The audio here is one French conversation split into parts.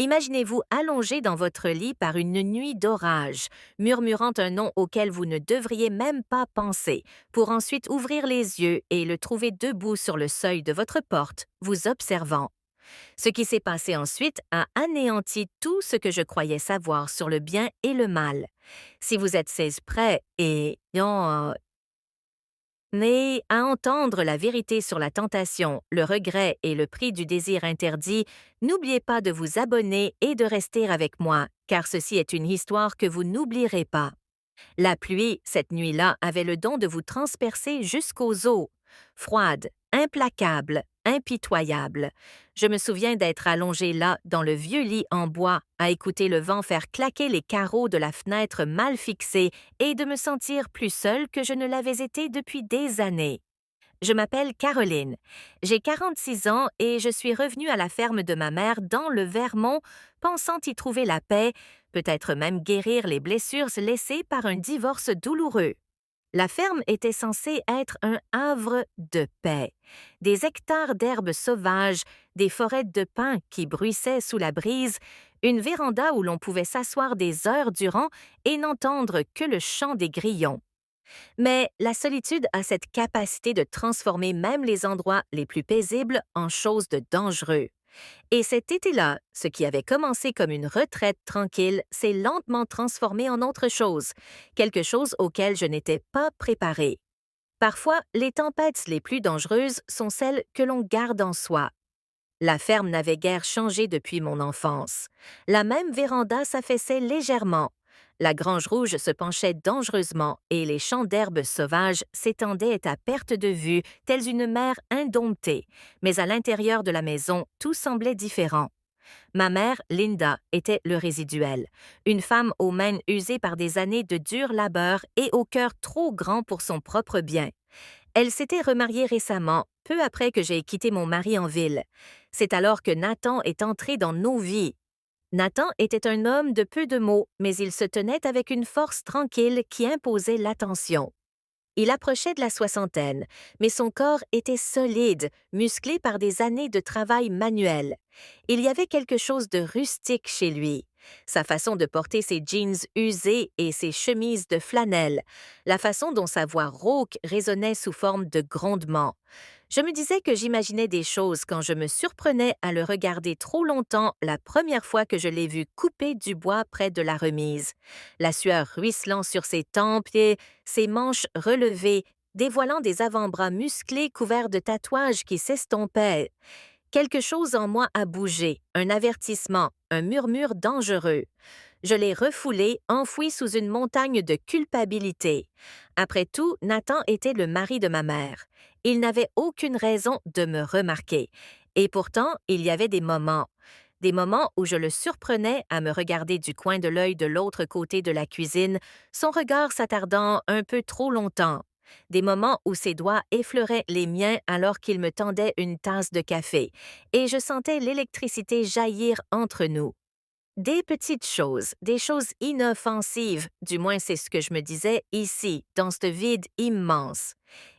Imaginez-vous allongé dans votre lit par une nuit d'orage, murmurant un nom auquel vous ne devriez même pas penser, pour ensuite ouvrir les yeux et le trouver debout sur le seuil de votre porte, vous observant. Ce qui s'est passé ensuite a anéanti tout ce que je croyais savoir sur le bien et le mal. Si vous êtes prêts et non, mais à entendre la vérité sur la tentation, le regret et le prix du désir interdit, n'oubliez pas de vous abonner et de rester avec moi, car ceci est une histoire que vous n'oublierez pas. La pluie, cette nuit-là, avait le don de vous transpercer jusqu'aux os. Froide, implacable, impitoyable. Je me souviens d'être allongé là, dans le vieux lit en bois, à écouter le vent faire claquer les carreaux de la fenêtre mal fixée et de me sentir plus seule que je ne l'avais été depuis des années. Je m'appelle Caroline. J'ai 46 ans et je suis revenue à la ferme de ma mère dans le Vermont, pensant y trouver la paix, peut-être même guérir les blessures laissées par un divorce douloureux. La ferme était censée être un havre de paix. Des hectares d'herbes sauvages, des forêts de pins qui bruissaient sous la brise, une véranda où l'on pouvait s'asseoir des heures durant et n'entendre que le chant des grillons. Mais la solitude a cette capacité de transformer même les endroits les plus paisibles en choses de dangereux. Et cet été-là, ce qui avait commencé comme une retraite tranquille s'est lentement transformé en autre chose, quelque chose auquel je n'étais pas préparée. Parfois, les tempêtes les plus dangereuses sont celles que l'on garde en soi. La ferme n'avait guère changé depuis mon enfance. La même véranda s'affaissait légèrement. La grange rouge se penchait dangereusement et les champs d'herbes sauvages s'étendaient à perte de vue, tels une mer indomptée. Mais à l'intérieur de la maison, tout semblait différent. Ma mère, Linda, était le résiduel. Une femme aux mains usées par des années de dur labeur et au cœur trop grand pour son propre bien. Elle s'était remariée récemment, peu après que j'ai quitté mon mari en ville. C'est alors que Nathan est entré dans nos vies. Nathan était un homme de peu de mots, mais il se tenait avec une force tranquille qui imposait l'attention. Il approchait de la soixantaine, mais son corps était solide, musclé par des années de travail manuel. Il y avait quelque chose de rustique chez lui. Sa façon de porter ses jeans usés et ses chemises de flanelle, la façon dont sa voix rauque résonnait sous forme de grondement. Je me disais que j'imaginais des choses quand je me surprenais à le regarder trop longtemps la première fois que je l'ai vu couper du bois près de la remise. La sueur ruisselant sur ses tempes et ses manches relevées, dévoilant des avant-bras musclés couverts de tatouages qui s'estompaient. Quelque chose en moi a bougé, un avertissement, un murmure dangereux. Je l'ai refoulé, enfoui sous une montagne de culpabilité. Après tout, Nathan était le mari de ma mère. Il n'avait aucune raison de me remarquer. Et pourtant, il y avait des moments où je le surprenais à me regarder du coin de l'œil de l'autre côté de la cuisine, son regard s'attardant un peu trop longtemps. Des moments où ses doigts effleuraient les miens alors qu'il me tendait une tasse de café, et je sentais l'électricité jaillir entre nous. Des petites choses, des choses inoffensives, du moins c'est ce que je me disais ici, dans ce vide immense.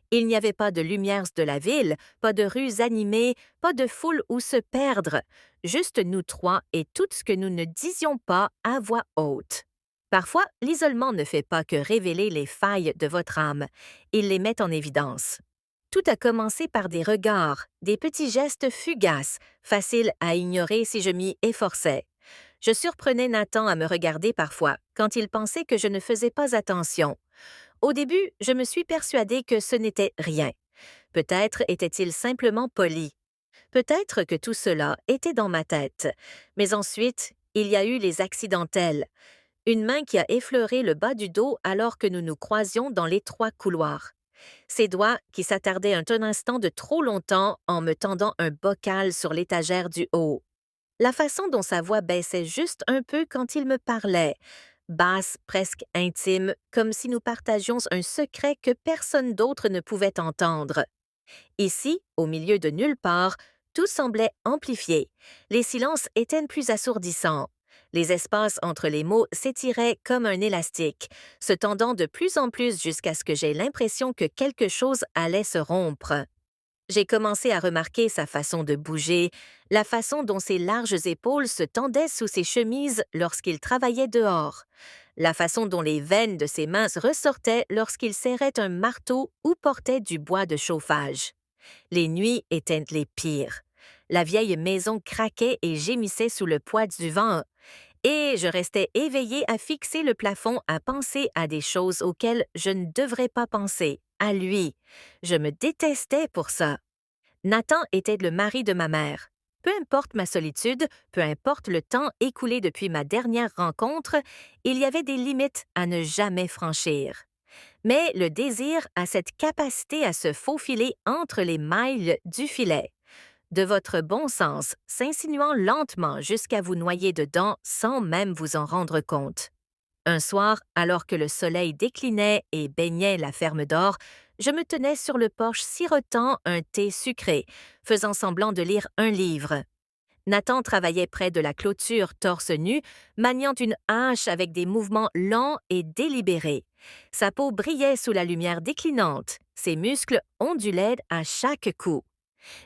Il n'y avait pas de lumières de la ville, pas de rues animées, pas de foule où se perdre, juste nous trois et tout ce que nous ne disions pas à voix haute. Parfois, l'isolement ne fait pas que révéler les failles de votre âme, il les met en évidence. Tout a commencé par des regards, des petits gestes fugaces, faciles à ignorer si je m'y efforçais. Je surprenais Nathan à me regarder parfois, quand il pensait que je ne faisais pas attention. Au début, je me suis persuadée que ce n'était rien. Peut-être était-il simplement poli. Peut-être que tout cela était dans ma tête. Mais ensuite, il y a eu les accidentels. Une main qui a effleuré le bas du dos alors que nous nous croisions dans l'étroit couloir. Ses doigts qui s'attardaient un instant de trop longtemps en me tendant un bocal sur l'étagère du haut. La façon dont sa voix baissait juste un peu quand il me parlait, basse, presque intime, comme si nous partagions un secret que personne d'autre ne pouvait entendre. Ici, au milieu de nulle part, tout semblait amplifié. Les silences étaient plus assourdissants. Les espaces entre les mots s'étiraient comme un élastique, se tendant de plus en plus jusqu'à ce que j'aie l'impression que quelque chose allait se rompre. J'ai commencé à remarquer sa façon de bouger, la façon dont ses larges épaules se tendaient sous ses chemises lorsqu'il travaillait dehors, la façon dont les veines de ses mains ressortaient lorsqu'il serrait un marteau ou portait du bois de chauffage. Les nuits étaient les pires. La vieille maison craquait et gémissait sous le poids du vent, et je restais éveillée à fixer le plafond, à penser à des choses auxquelles je ne devrais pas penser, à lui. Je me détestais pour ça. Nathan était le mari de ma mère. Peu importe ma solitude, peu importe le temps écoulé depuis ma dernière rencontre, il y avait des limites à ne jamais franchir. Mais le désir a cette capacité à se faufiler entre les mailles du filet, de votre bon sens, s'insinuant lentement jusqu'à vous noyer dedans sans même vous en rendre compte. Un soir, alors que le soleil déclinait et baignait la ferme d'or, je me tenais sur le porche sirotant un thé sucré, faisant semblant de lire un livre. Nathan travaillait près de la clôture torse nu, maniant une hache avec des mouvements lents et délibérés. Sa peau brillait sous la lumière déclinante, ses muscles ondulaient à chaque coup.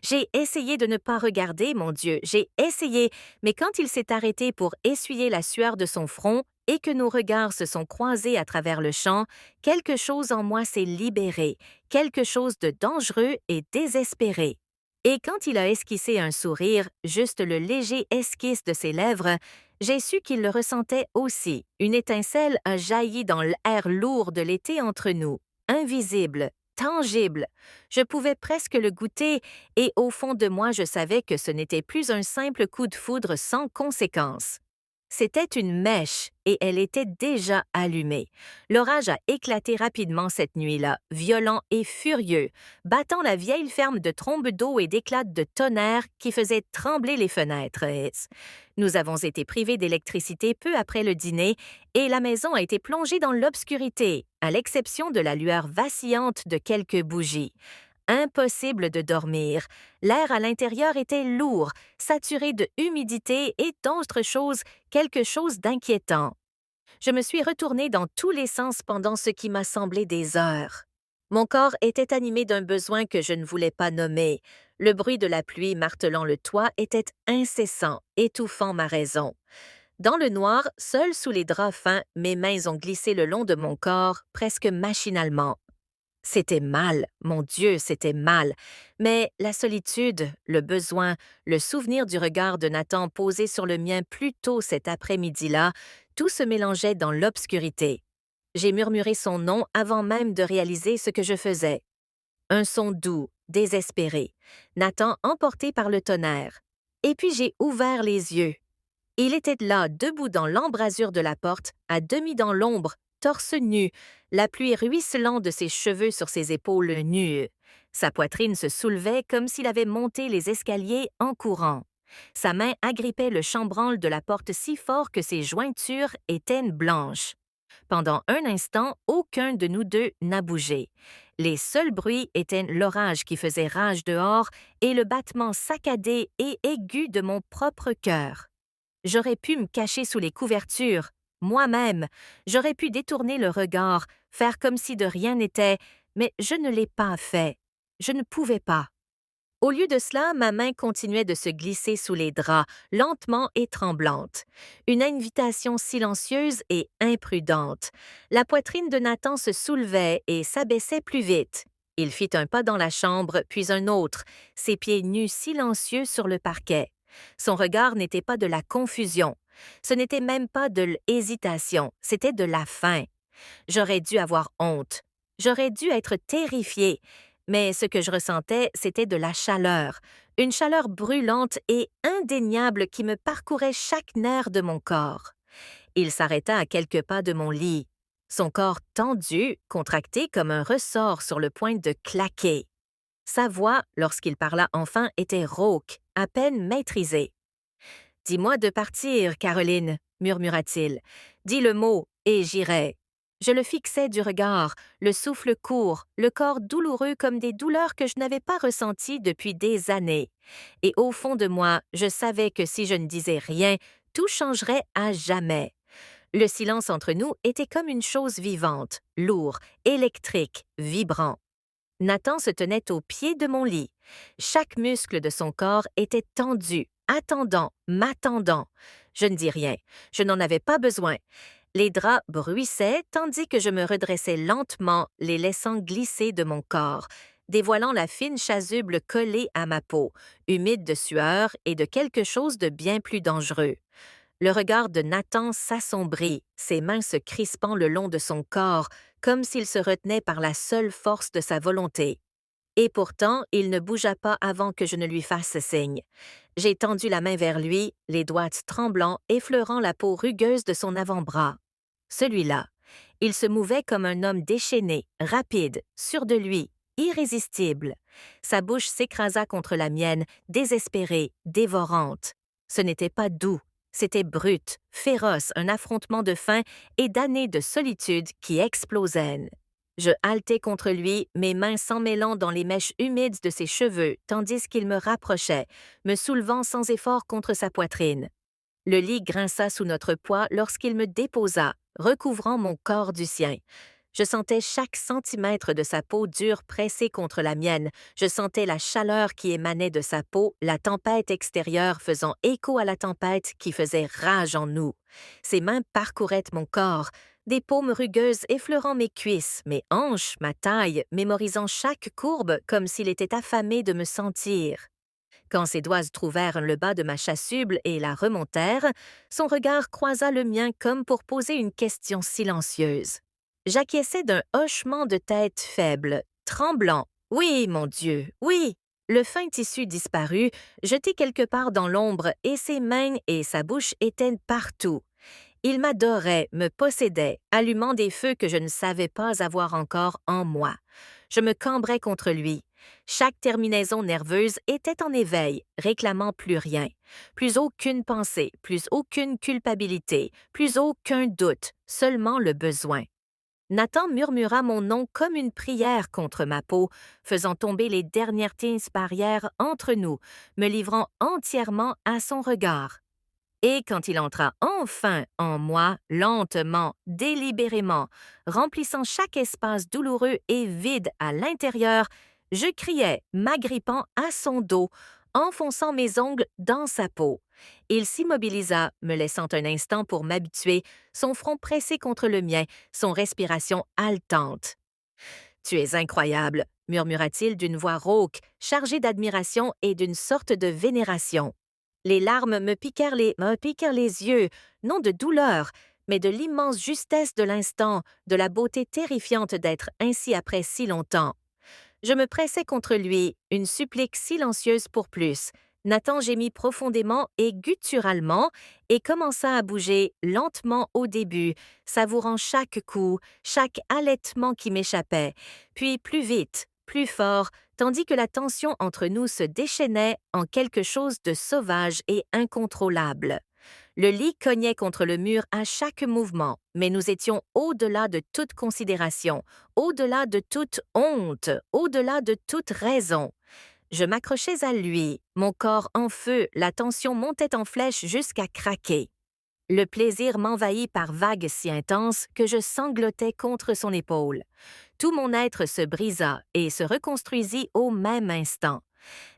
J'ai essayé de ne pas regarder, mon Dieu, j'ai essayé, mais quand il s'est arrêté pour essuyer la sueur de son front et que nos regards se sont croisés à travers le champ, quelque chose en moi s'est libéré, quelque chose de dangereux et désespéré. Et quand il a esquissé un sourire, juste le léger esquisse de ses lèvres, j'ai su qu'il le ressentait aussi. Une étincelle a jailli dans l'air lourd de l'été entre nous, invisible, tangible. Je pouvais presque le goûter, et au fond de moi je savais que ce n'était plus un simple coup de foudre sans conséquence. C'était une mèche, et elle était déjà allumée. L'orage a éclaté rapidement cette nuit-là, violent et furieux, battant la vieille ferme de trombes d'eau et d'éclats de tonnerre qui faisaient trembler les fenêtres. Nous avons été privés d'électricité peu après le dîner, et la maison a été plongée dans l'obscurité, à l'exception de la lueur vacillante de quelques bougies. Impossible de dormir. L'air à l'intérieur était lourd, saturé de humidité et d'autres choses, quelque chose d'inquiétant. Je me suis retournée dans tous les sens pendant ce qui m'a semblé des heures. Mon corps était animé d'un besoin que je ne voulais pas nommer. Le bruit de la pluie martelant le toit était incessant, étouffant ma raison. Dans le noir, seul sous les draps fins, mes mains ont glissé le long de mon corps, presque machinalement. C'était mal, mon Dieu, c'était mal. Mais la solitude, le besoin, le souvenir du regard de Nathan posé sur le mien plus tôt cet après-midi-là, tout se mélangeait dans l'obscurité. J'ai murmuré son nom avant même de réaliser ce que je faisais. Un son doux, désespéré. Nathan emporté par le tonnerre. Et puis j'ai ouvert les yeux. Il était là, debout dans l'embrasure de la porte, à demi dans l'ombre, torse nu, la pluie ruisselant de ses cheveux sur ses épaules nues. Sa poitrine se soulevait comme s'il avait monté les escaliers en courant. Sa main agrippait le chambranle de la porte si fort que ses jointures étaient blanches. Pendant un instant, aucun de nous deux n'a bougé. Les seuls bruits étaient l'orage qui faisait rage dehors et le battement saccadé et aigu de mon propre cœur. J'aurais pu me cacher sous les couvertures, moi-même, j'aurais pu détourner le regard, faire comme si de rien n'était, mais je ne l'ai pas fait. Je ne pouvais pas. Au lieu de cela, ma main continuait de se glisser sous les draps, lentement et tremblante. Une invitation silencieuse et imprudente. La poitrine de Nathan se soulevait et s'abaissait plus vite. Il fit un pas dans la chambre, puis un autre, ses pieds nus silencieux sur le parquet. Son regard n'était pas de la confusion. Ce n'était même pas de l'hésitation, c'était de la faim. J'aurais dû avoir honte. J'aurais dû être terrifiée. Mais ce que je ressentais, c'était de la chaleur, une chaleur brûlante et indéniable qui me parcourait chaque nerf de mon corps. Il s'arrêta à quelques pas de mon lit, son corps tendu, contracté comme un ressort sur le point de claquer. Sa voix, lorsqu'il parla enfin, était rauque, à peine maîtrisée. « Dis-moi de partir, Caroline, murmura-t-il. Dis le mot, et j'irai. » Je le fixais du regard, le souffle court, le corps douloureux comme des douleurs que je n'avais pas ressenties depuis des années. Et au fond de moi, je savais que si je ne disais rien, tout changerait à jamais. Le silence entre nous était comme une chose vivante, lourd, électrique, vibrant. Nathan se tenait au pied de mon lit. Chaque muscle de son corps était tendu, attendant, m'attendant. Je ne dis rien, je n'en avais pas besoin. Les draps bruissaient tandis que je me redressais lentement, les laissant glisser de mon corps, dévoilant la fine chasuble collée à ma peau, humide de sueur et de quelque chose de bien plus dangereux. Le regard de Nathan s'assombrit, ses mains se crispant le long de son corps, comme s'il se retenait par la seule force de sa volonté. Et pourtant, il ne bougea pas avant que je ne lui fasse signe. J'ai tendu la main vers lui, les doigts tremblants effleurant la peau rugueuse de son avant-bras. Celui-là, il se mouvait comme un homme déchaîné, rapide, sûr de lui, irrésistible. Sa bouche s'écrasa contre la mienne, désespérée, dévorante. Ce n'était pas doux, c'était brut, féroce, un affrontement de faim et d'années de solitude qui explosait. Je haletais contre lui, mes mains s'emmêlant dans les mèches humides de ses cheveux, tandis qu'il me rapprochait, me soulevant sans effort contre sa poitrine. Le lit grinça sous notre poids lorsqu'il me déposa, recouvrant mon corps du sien. Je sentais chaque centimètre de sa peau dure pressée contre la mienne. Je sentais la chaleur qui émanait de sa peau, la tempête extérieure faisant écho à la tempête qui faisait rage en nous. Ses mains parcouraient mon corps, des paumes rugueuses effleurant mes cuisses, mes hanches, ma taille, mémorisant chaque courbe comme s'il était affamé de me sentir. Quand ses doigts trouvèrent le bas de ma chasuble et la remontèrent, son regard croisa le mien comme pour poser une question silencieuse. J'acquiesçai d'un hochement de tête faible, tremblant. Oui, mon Dieu, oui! Le fin tissu disparut, jeté quelque part dans l'ombre, et ses mains et sa bouche étaient partout. Il m'adorait, me possédait, allumant des feux que je ne savais pas avoir encore en moi. Je me cambrais contre lui. Chaque terminaison nerveuse était en éveil, réclamant plus rien. Plus aucune pensée, plus aucune culpabilité, plus aucun doute, seulement le besoin. Nathan murmura mon nom comme une prière contre ma peau, faisant tomber les dernières barrières entre nous, me livrant entièrement à son regard. Et quand il entra enfin en moi, lentement, délibérément, remplissant chaque espace douloureux et vide à l'intérieur, je criai, m'agrippant à son dos, enfonçant mes ongles dans sa peau. Il s'immobilisa, me laissant un instant pour m'habituer, son front pressé contre le mien, son respiration haletante. « Tu es incroyable », murmura-t-il d'une voix rauque, chargée d'admiration et d'une sorte de vénération. Les larmes me piquèrent les yeux, non de douleur, mais de l'immense justesse de l'instant, de la beauté terrifiante d'être ainsi après si longtemps. Je me pressai contre lui, une supplique silencieuse pour plus. Nathan gémit profondément et gutturalement et commença à bouger lentement au début, savourant chaque coup, chaque halètement qui m'échappait, puis plus vite, plus fort, tandis que la tension entre nous se déchaînait en quelque chose de sauvage et incontrôlable. Le lit cognait contre le mur à chaque mouvement, mais nous étions au-delà de toute considération, au-delà de toute honte, au-delà de toute raison. Je m'accrochais à lui, mon corps en feu, la tension montait en flèche jusqu'à craquer. Le plaisir m'envahit par vagues si intenses que je sanglotais contre son épaule. Tout mon être se brisa et se reconstruisit au même instant.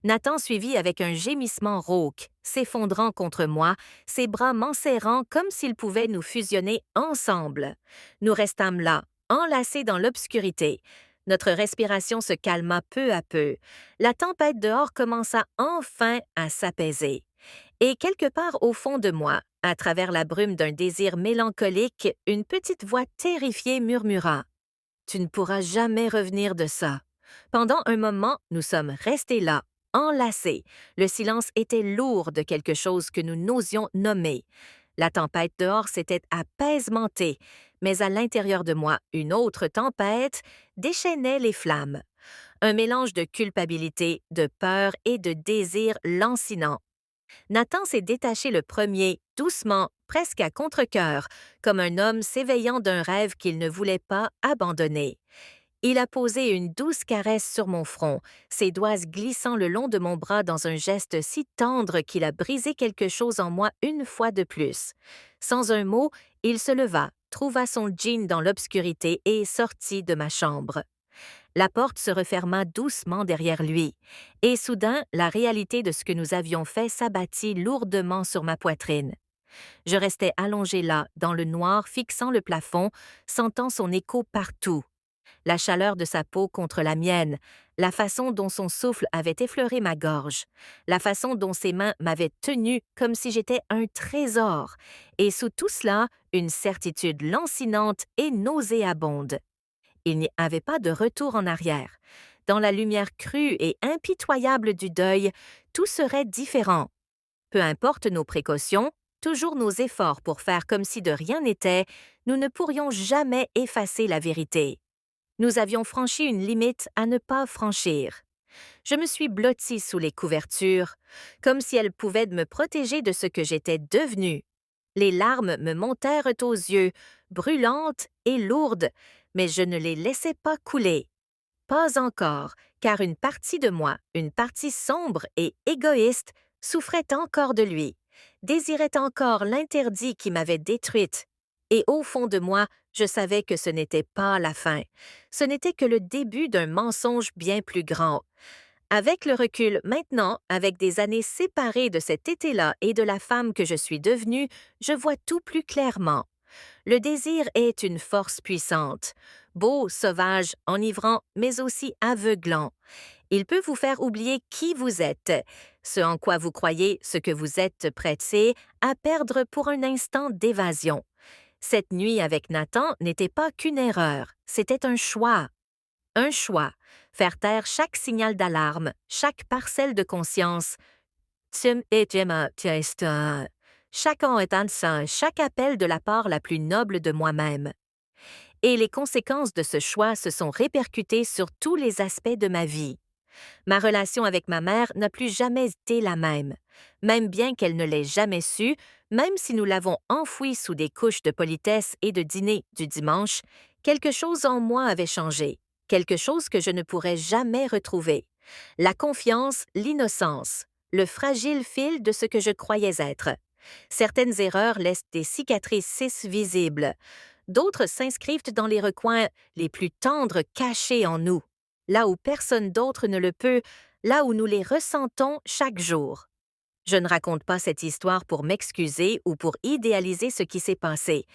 Nathan suivit avec un gémissement rauque, s'effondrant contre moi, ses bras m'enserrant comme s'ils pouvaient nous fusionner ensemble. Nous restâmes là, enlacés dans l'obscurité. Notre respiration se calma peu à peu. La tempête dehors commença enfin à s'apaiser. Et quelque part au fond de moi, à travers la brume d'un désir mélancolique, une petite voix terrifiée murmura « Tu ne pourras jamais revenir de ça. » Pendant un moment, nous sommes restés là, enlacés. Le silence était lourd de quelque chose que nous n'osions nommer. La tempête dehors s'était apaisementée, mais à l'intérieur de moi, une autre tempête déchaînait les flammes. Un mélange de culpabilité, de peur et de désir lancinant. Nathan s'est détaché le premier, doucement, presque à contre-cœur, comme un homme s'éveillant d'un rêve qu'il ne voulait pas abandonner. Il a posé une douce caresse sur mon front, ses doigts glissant le long de mon bras dans un geste si tendre qu'il a brisé quelque chose en moi une fois de plus. Sans un mot, il se leva, trouva son jean dans l'obscurité et sortit de ma chambre. La porte se referma doucement derrière lui, et soudain, la réalité de ce que nous avions fait s'abattit lourdement sur ma poitrine. Je restais allongé là, dans le noir, fixant le plafond, sentant son écho partout. La chaleur de sa peau contre la mienne, la façon dont son souffle avait effleuré ma gorge, la façon dont ses mains m'avaient tenu comme si j'étais un trésor, et sous tout cela, une certitude lancinante et nauséabonde. Il n'y avait pas de retour en arrière. Dans la lumière crue et impitoyable du deuil, tout serait différent. Peu importe nos précautions, toujours nos efforts pour faire comme si de rien n'était, nous ne pourrions jamais effacer la vérité. Nous avions franchi une limite à ne pas franchir. Je me suis blottie sous les couvertures, comme si elles pouvaient me protéger de ce que j'étais devenue. Les larmes me montèrent aux yeux, brûlantes et lourdes, mais je ne les laissais pas couler. Pas encore, car une partie de moi, une partie sombre et égoïste, souffrait encore de lui, désirait encore l'interdit qui m'avait détruite. Et au fond de moi, je savais que ce n'était pas la fin. Ce n'était que le début d'un mensonge bien plus grand. Avec le recul maintenant, avec des années séparées de cet été-là et de la femme que je suis devenue, je vois tout plus clairement. Le désir est une force puissante, beau, sauvage, enivrant, mais aussi aveuglant. Il peut vous faire oublier qui vous êtes, ce en quoi vous croyez, ce que vous êtes prêté à perdre pour un instant d'évasion. Cette nuit avec Nathan n'était pas qu'une erreur, c'était un choix. Un choix. Faire taire chaque signal d'alarme, chaque parcelle de conscience. Chacun est un, chaque appel de la part la plus noble de moi-même. Et les conséquences de ce choix se sont répercutées sur tous les aspects de ma vie. Ma relation avec ma mère n'a plus jamais été la même. Même bien qu'elle ne l'ait jamais su, même si nous l'avons enfouie sous des couches de politesse et de dîner du dimanche, quelque chose en moi avait changé, quelque chose que je ne pourrais jamais retrouver. La confiance, l'innocence, le fragile fil de ce que je croyais être. Certaines erreurs laissent des cicatrices visibles. D'autres s'inscrivent dans les recoins les plus tendres cachés en nous, là où personne d'autre ne le peut, là où nous les ressentons chaque jour. Je ne raconte pas cette histoire pour m'excuser ou pour idéaliser ce qui s'est passé.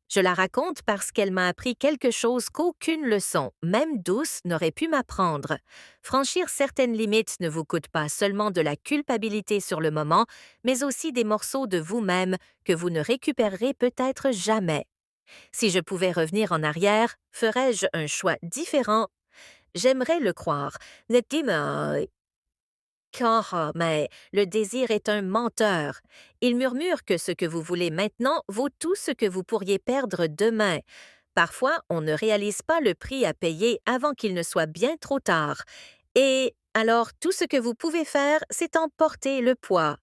Je la raconte parce qu'elle m'a appris quelque chose qu'aucune leçon, même douce, n'aurait pu m'apprendre. Franchir certaines limites ne vous coûte pas seulement de la culpabilité sur le moment, mais aussi des morceaux de vous-même que vous ne récupérerez peut-être jamais. Si je pouvais revenir en arrière, ferais-je un choix différent? J'aimerais le croire. Mais le désir est un menteur. Il murmure que ce que vous voulez maintenant vaut tout ce que vous pourriez perdre demain. Parfois, on ne réalise pas le prix à payer avant qu'il ne soit bien trop tard. Et alors, tout ce que vous pouvez faire, c'est en porter le poids.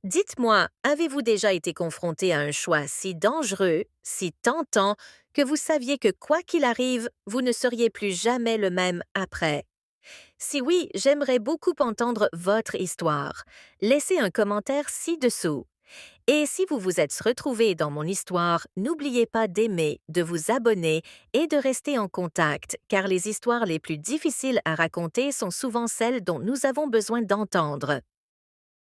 Dites-moi, avez-vous déjà été confronté à un choix si dangereux, si tentant, que vous saviez que quoi qu'il arrive, vous ne seriez plus jamais le même après? Si oui, j'aimerais beaucoup entendre votre histoire. Laissez un commentaire ci-dessous. Et si vous vous êtes retrouvé dans mon histoire, n'oubliez pas d'aimer, de vous abonner et de rester en contact, car les histoires les plus difficiles à raconter sont souvent celles dont nous avons besoin d'entendre.